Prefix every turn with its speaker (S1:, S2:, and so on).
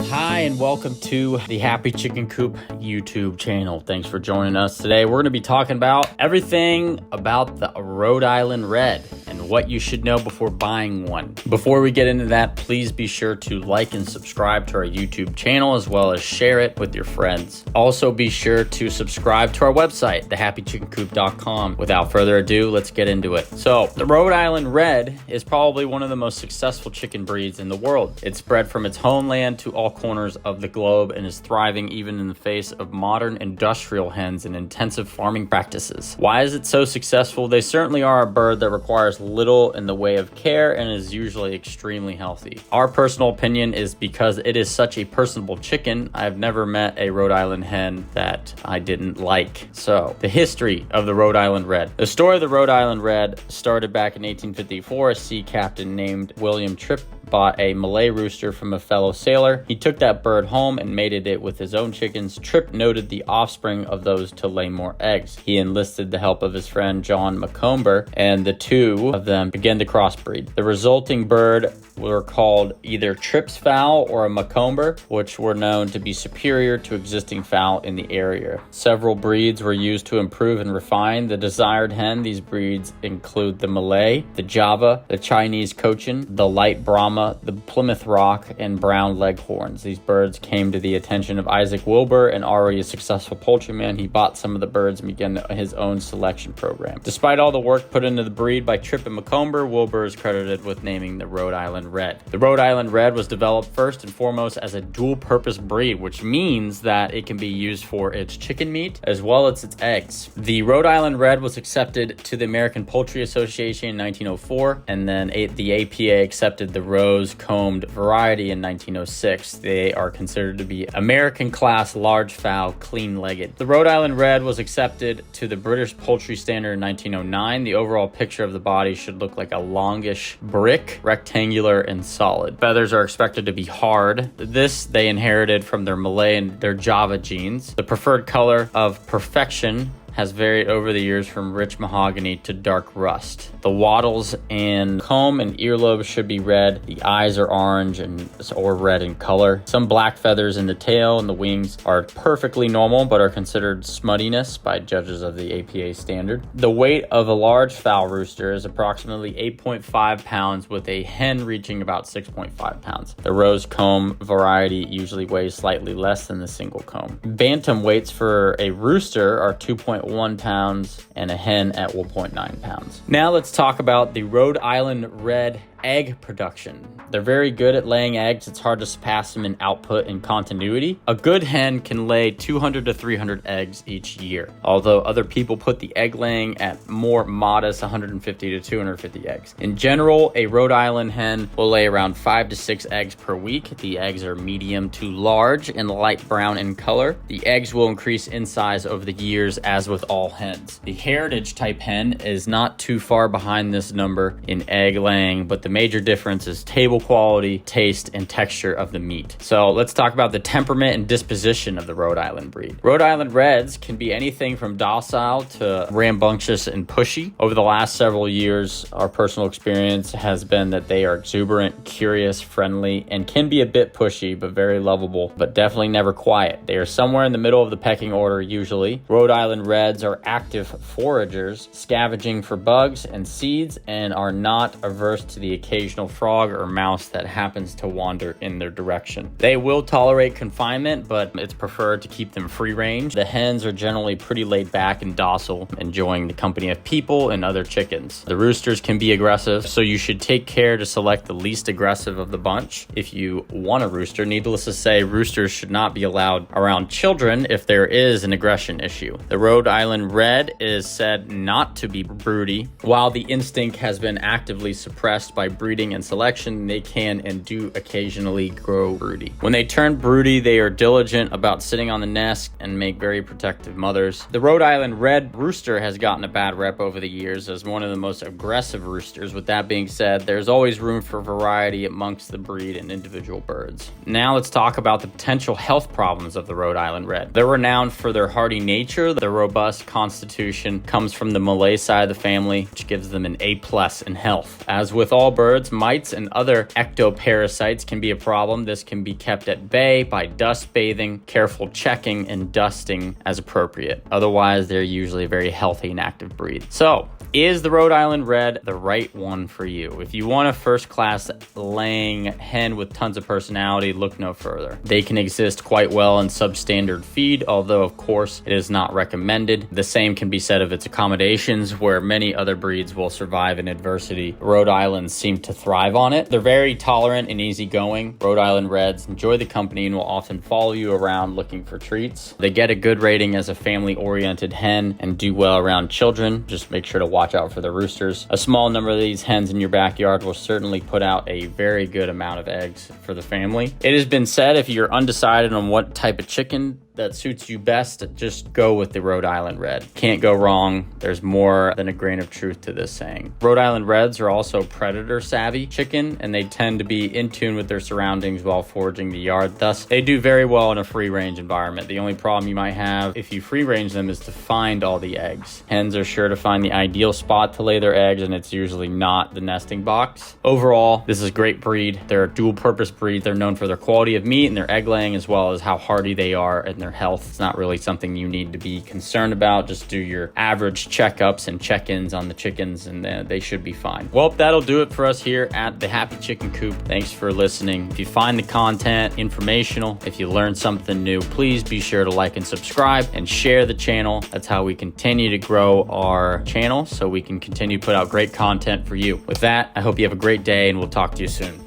S1: Hi, and welcome to the Happy Chicken Coop YouTube channel. Thanks for joining us today. We're going to be talking about everything about the Rhode Island Red and what you should know before buying one. Before we get into that, please be sure to like and subscribe to our YouTube channel, as well as share it with your friends. Also, be sure to subscribe to our website, thehappychickencoop.com. Without further ado, let's get into it. So, the Rhode Island Red is probably one of the most successful chicken breeds in the world. It's spread from its homeland to all corners of the globe and is thriving even in the face of modern industrial hens and intensive farming practices. Why is it so successful? They certainly are a bird that requires little in the way of care and is usually extremely healthy. Our personal opinion is because it is such a personable chicken, I've never met a Rhode Island hen that I didn't like. So, the history of the Rhode Island Red. The story of the Rhode Island Red started back in 1854. A sea captain named William Tripp bought a Malay rooster from a fellow sailor. He took that bird home and mated it with his own chickens. Tripp noted the offspring of those to lay more eggs. He enlisted the help of his friend John Macomber, and the two of them began to crossbreed. The resulting bird were called either Tripp's fowl or a Macomber, which were known to be superior to existing fowl in the area. Several breeds were used to improve and refine the desired hen. These breeds include the Malay, the Java, the Chinese Cochin, the Light Brahma, the Plymouth Rock, and brown leghorns. These birds came to the attention of Isaac Wilbur, and already a successful poultryman. He bought some of the birds and began his own selection program. Despite all the work put into the breed by Tripp and Macomber, Wilbur is credited with naming the Rhode Island Red. The Rhode Island Red was developed first and foremost as a dual-purpose breed, which means that it can be used for its chicken meat as well as its eggs. The Rhode Island Red was accepted to the American Poultry Association in 1904, and then the APA accepted the rose-combed variety in 1906. They are considered to be American class large fowl, clean-legged. The Rhode Island Red was accepted to the British Poultry Standard in 1909. The overall picture of the body should look like a longish brick, rectangular and solid. Feathers are expected to be hard. This they inherited from their Malay and their Java genes. The preferred color of perfection has varied over the years from rich mahogany to dark rust. The wattles and comb and earlobes should be red. The eyes are orange or red in color. Some black feathers in the tail and the wings are perfectly normal but are considered smuttiness by judges of the APA standard. The weight of a large fowl rooster is approximately 8.5 pounds, with a hen reaching about 6.5 pounds. The rose comb variety usually weighs slightly less than the single comb. Bantam weights for a rooster are 2.1 pounds and a hen at 1.9 pounds. Now let's talk about the Rhode Island Red egg production. They're very good at laying eggs. It's hard to surpass them in output and continuity. A good hen can lay 200 to 300 eggs each year, although other people put the egg laying at more modest 150 to 250 eggs. In general, a Rhode Island hen will lay around 5 to 6 eggs per week. The eggs are medium to large and light brown in color. The eggs will increase in size over the years, as with all hens. The heritage type hen is not too far behind this number in egg laying, but the major difference is table quality, taste, and texture of the meat. So let's talk about the temperament and disposition of the Rhode Island breed. Rhode Island Reds can be anything from docile to rambunctious and pushy. Over the last several years, our personal experience has been that they are exuberant, curious, friendly, and can be a bit pushy, but very lovable, but definitely never quiet. They are somewhere in the middle of the pecking order usually. Rhode Island Reds are active foragers, scavenging for bugs and seeds, and are not averse to the occasional frog or mouse that happens to wander in their direction. They will tolerate confinement, but it's preferred to keep them free range. The hens are generally pretty laid back and docile, enjoying the company of people and other chickens. The roosters can be aggressive, so you should take care to select the least aggressive of the bunch if you want a rooster. Needless to say, roosters should not be allowed around children if there is an aggression issue. The Rhode Island Red is said not to be broody. While the instinct has been actively suppressed by breeding and selection, they can and do occasionally grow broody. When they turn broody, they are diligent about sitting on the nest and make very protective mothers. The Rhode Island Red rooster has gotten a bad rep over the years as one of the most aggressive roosters. With that being said, there's always room for variety amongst the breed and individual birds. Now let's talk about the potential health problems of the Rhode Island Red. They're renowned for their hardy nature. Their robust constitution comes from the Malay side of the family, which gives them an A+ in health. As with all birds, mites, and other ectoparasites can be a problem. This can be kept at bay by dust bathing, careful checking, and dusting as appropriate. Otherwise, they're usually a very healthy and active breed. So, is the Rhode Island Red the right one for you? If you want a first-class laying hen with tons of personality, look no further. They can exist quite well in substandard feed, although of course it is not recommended. The same can be said of its accommodations, where many other breeds will survive in adversity. Rhode Islands seem to thrive on it. They're very tolerant and easygoing. Rhode Island Reds enjoy the company and will often follow you around looking for treats. They get a good rating as a family-oriented hen and do well around children. Just make sure to watch out for the roosters. A small number of these hens in your backyard will certainly put out a very good amount of eggs for the family. It has been said if you're undecided on what type of chicken that suits you best, just go with the Rhode Island Red. Can't go wrong. There's more than a grain of truth to this saying. Rhode Island Reds are also predator savvy chicken, and they tend to be in tune with their surroundings while foraging the yard. Thus, they do very well in a free range environment. The only problem you might have if you free range them is to find all the eggs. Hens are sure to find the ideal spot to lay their eggs, and it's usually not the nesting box. Overall, this is a great breed. They're a dual purpose breed. They're known for their quality of meat and their egg laying, as well as how hardy they are and their health. It's not really something you need to be concerned about. Just do your average checkups and check-ins on the chickens, and they should be fine. Well, that'll do it for us here at the Happy Chicken Coop. Thanks for listening. If you find the content informational, if you learn something new, please be sure to like and subscribe and share the channel. That's how we continue to grow our channel, so we can continue to put out great content for you. With that, I hope you have a great day, and we'll talk to you soon.